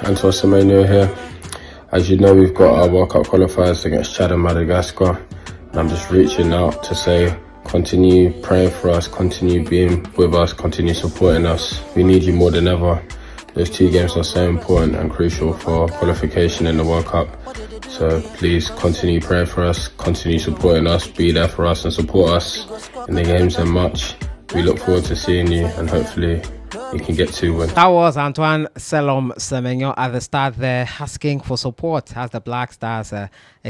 Antoine Semenyo here. As you know, we've got our World Cup qualifiers against Chad and Madagascar. And I'm just reaching out to say, continue praying for us, continue being with us, continue supporting us. We need you more than ever. Those two games are so important and crucial for qualification in the World Cup. So please continue praying for us, continue supporting us, be there for us and support us in the games in March. We look forward to seeing you and hopefully we can get 2 wins. That was Antoine Semenyo at the start there, asking for support as the Black Stars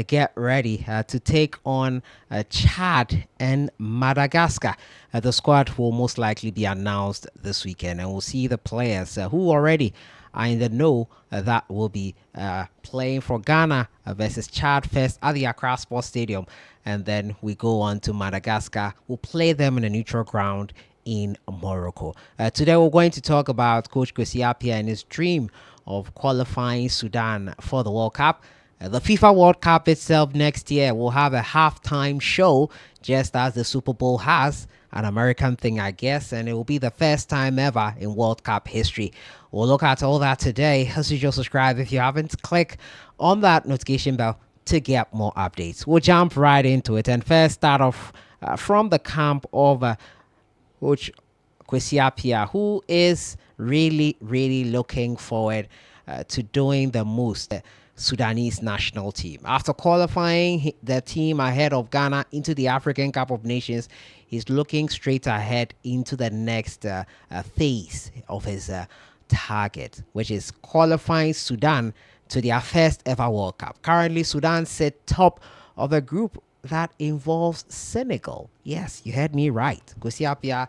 get ready to take on Chad and Madagascar. The squad will most likely be announced this weekend, and we'll see the players who already are in the know that will be playing for Ghana versus Chad first at the Accra Sports Stadium, and then we go on to Madagascar. We'll play them in a neutral ground in Morocco. Today we're going to talk about Coach Kwesi Appiah and his dream of qualifying Sudan for the World Cup. The FIFA World Cup itself next year will have a halftime show, just as the Super Bowl has, an American thing, I guess, and it will be the first time ever in World Cup history. We'll look at all that today. As usual, subscribe if you haven't. Click on that notification bell to get more updates. We'll jump right into it, and first start off from the camp of Coach Kwesi Appiah, who is really looking forward to doing the most Sudanese national team. After qualifying the team ahead of Ghana into the African Cup of Nations, he's looking straight ahead into the next phase of his target, which is qualifying Sudan to their first ever World Cup. Currently, Sudan sit top of a group that involves Senegal. Yes, you heard me right. Kwesi Appiah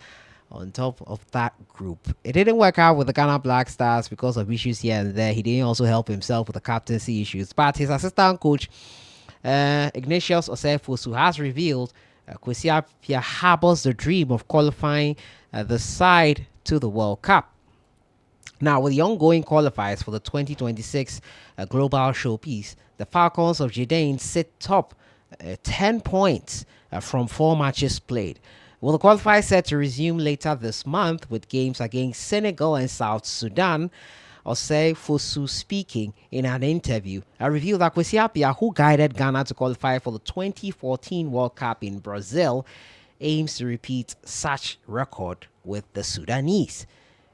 on top of that group. It didn't work out with the Ghana Black Stars because of issues here and there. He didn't also help himself with the captaincy issues. But his assistant coach, Ignatius Osefosu, has revealed Kwesi Appiah harbors the dream of qualifying the side to the World Cup. Now, with the ongoing qualifiers for the 2026 Global Showpiece, the Falcons of Jordan sit top 10 points from 4 matches played. Well, the qualifiers set to resume later this month with games against Senegal and South Sudan. Osefosu, speaking in an interview, revealed that Kwesi Appiah, who guided Ghana to qualify for the 2014 World Cup in Brazil, aims to repeat such record with the Sudanese.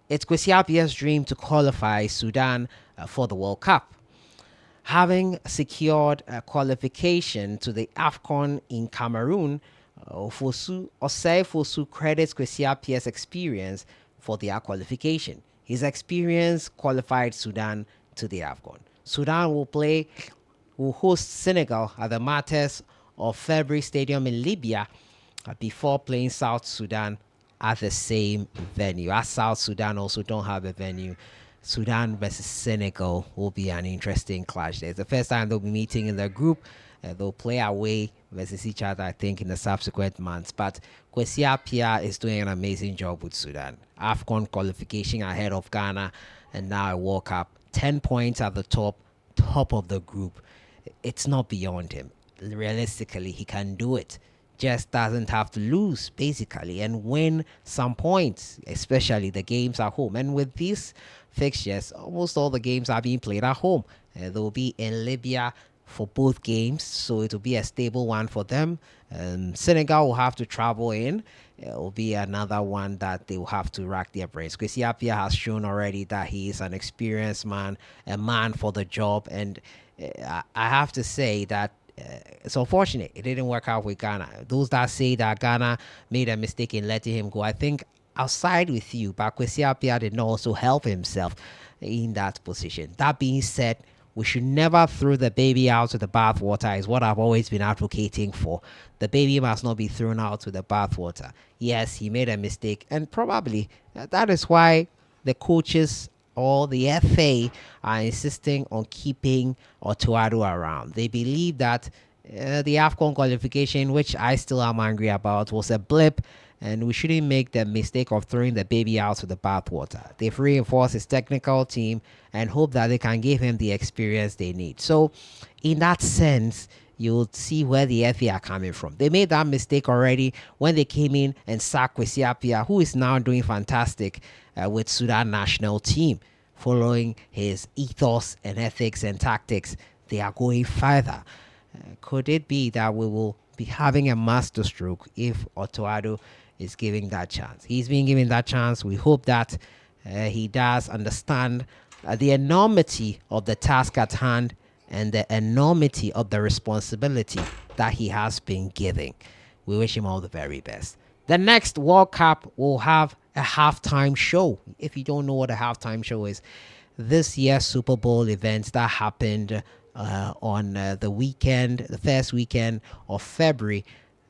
It's Kwesi Appiah's dream to qualify Sudan for the World Cup. Having secured a qualification to the AFCON in Cameroon, Osefosu credits Kwesi Appiah's experience for their qualification. His experience qualified Sudan to the AFCON. Sudan will host Senegal at the Martyrs of February Stadium in Libya before playing South Sudan at the same venue. As South Sudan also don't have a venue, Sudan versus Senegal will be an interesting clash. It's the first time they'll be meeting in the group. They'll play away versus each other, I think, in the subsequent months. But Kwesi Appiah is doing an amazing job with Sudan. AFCON qualification ahead of Ghana, and now a World Cup. 10 points at the top of the group. It's not beyond him. Realistically, he can do it. Just doesn't have to lose, basically, and win some points, especially the games at home. And with these fixtures, almost all the games are being played at home. They'll be in Libya for both games, so it will be a stable one for them. Senegal will have to travel in. It will be another one that they will have to rack their brains. Kwesi Appiah has shown already that he is an experienced man, a man for the job, and I have to say that it's unfortunate it didn't work out with Ghana. Those that say that Ghana made a mistake in letting him go, I think I'll side with you, but Kwesi Appiah did not also help himself in that position. That being said, we should never throw the baby out with the bathwater, is what I've always been advocating for. The baby must not be thrown out with the bathwater. Yes, he made a mistake, and probably that is why the coaches or the FA are insisting on keeping Otuado around. They believe that the AFCON qualification, which I still am angry about, was a blip, and we shouldn't make the mistake of throwing the baby out with the bathwater. They've reinforced his technical team and hope that they can give him the experience they need. So in that sense, you'll see where the FA are coming from. They made that mistake already when they came in and sacked Kwesi Appiah, who is now doing fantastic with Sudan national team. following his ethos and ethics and tactics, they are going further. Could it be that we will be having a masterstroke if Otto Addo is giving that chance? He's being given that chance. We hope that he does understand the enormity of the task at hand and the enormity of the responsibility that he has been given. We wish him all the very best. The next World Cup will have a halftime show. If you don't know what a halftime show is, this year's Super Bowl event that happened on the weekend, the first weekend of February,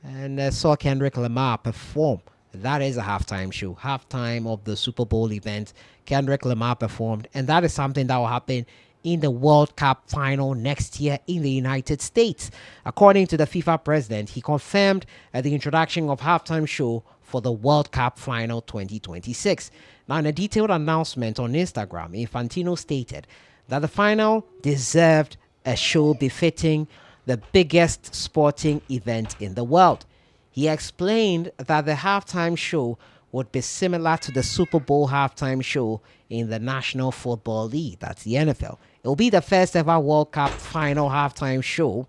and saw Kendrick Lamar perform. That is a halftime show. Halftime of the Super Bowl event, Kendrick Lamar performed, and that is something that will happen in the World Cup final next year in the United States. According to the FIFA president, he confirmed the introduction of halftime show for the World Cup final 2026. Now, in a detailed announcement on Instagram, Infantino stated that the final deserved a show befitting the biggest sporting event in the world. He explained that the halftime show would be similar to the Super Bowl halftime show in the National Football League, that's the NFL. It will be the first ever World Cup final halftime show.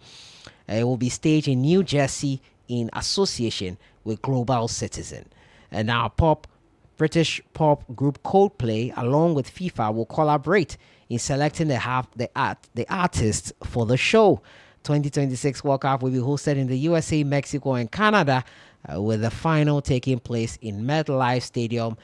It will be staged in New Jersey in association with Global Citizen. And now British pop group Coldplay, along with FIFA, will collaborate in selecting the artists for the show. 2026 World Cup will be hosted in the USA, Mexico, and Canada, with the final taking place in MetLife Stadium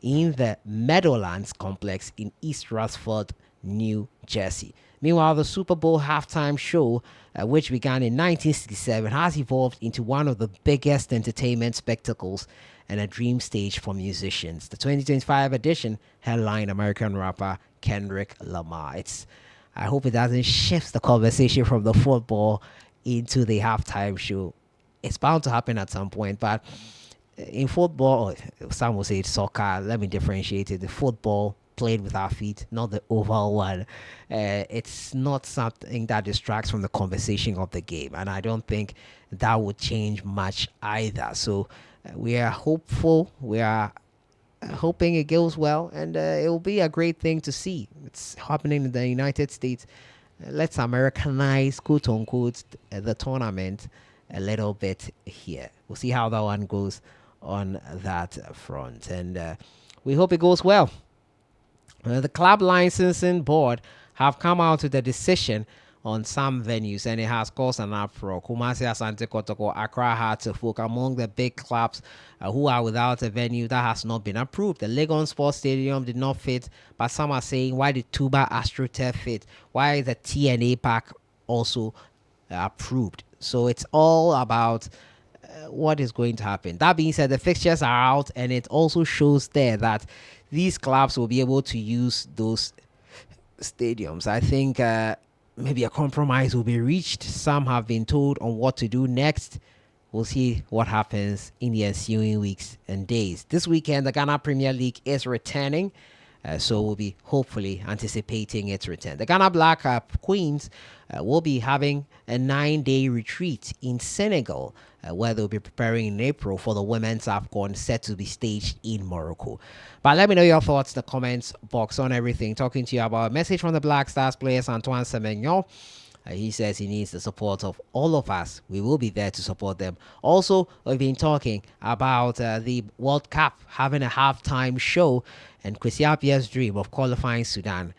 in the Meadowlands complex in East Rutherford, New Jersey. Meanwhile, the Super Bowl halftime show, which began in 1967, has evolved into one of the biggest entertainment spectacles and a dream stage for musicians. The 2025 edition headlined American rapper Kendrick Lamar. I hope it doesn't shift the conversation from the football into the halftime show. It's bound to happen at some point, but in football, some will say it's soccer. Let me differentiate it. The football played with our feet, not the oval one. It's not something that distracts from the conversation of the game, and I don't think that would change much either. So we are hopeful. We are hoping it goes well, and it will be a great thing to see. It's happening in the United States. Let's Americanize, quote unquote, the tournament a little bit here. We'll see how that one goes on that front, and we hope it goes well. The club licensing board have come out with a decision on some venues, and it has caused an uproar. Kumasi, Asante Kotoko, Accra, Hartlepool, among the big clubs who are without a venue that has not been approved. The Legon Sports Stadium did not fit, but some are saying, why did Tuba AstroTurf fit? Why is the TNA Park also approved? So it's all about what is going to happen. That being said, the fixtures are out, and it also shows there that these clubs will be able to use those stadiums. I think maybe a compromise will be reached. Some have been told on what to do next. We'll see what happens in the ensuing weeks and days. This weekend, the Ghana Premier League is returning, so we'll be hopefully anticipating its return. The Ghana Black Queens will be having a 9-day retreat in Senegal, where they'll be preparing in April for the Women's AFCON, set to be staged in Morocco. But let me know your thoughts in the comments box on everything. Talking to you about a message from the Black Stars players, Antoine Semenyo. He says he needs the support of all of us. We will be there to support them. Also, we've been talking about the World Cup having a halftime show and Kwesi Appiah's dream of qualifying Sudan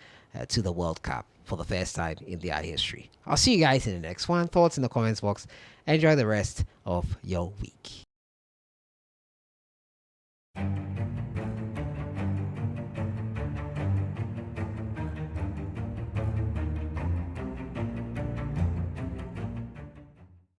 to the World Cup for the first time in their history. I'll see you guys in the next one. Thoughts in the comments box. Enjoy the rest of your week.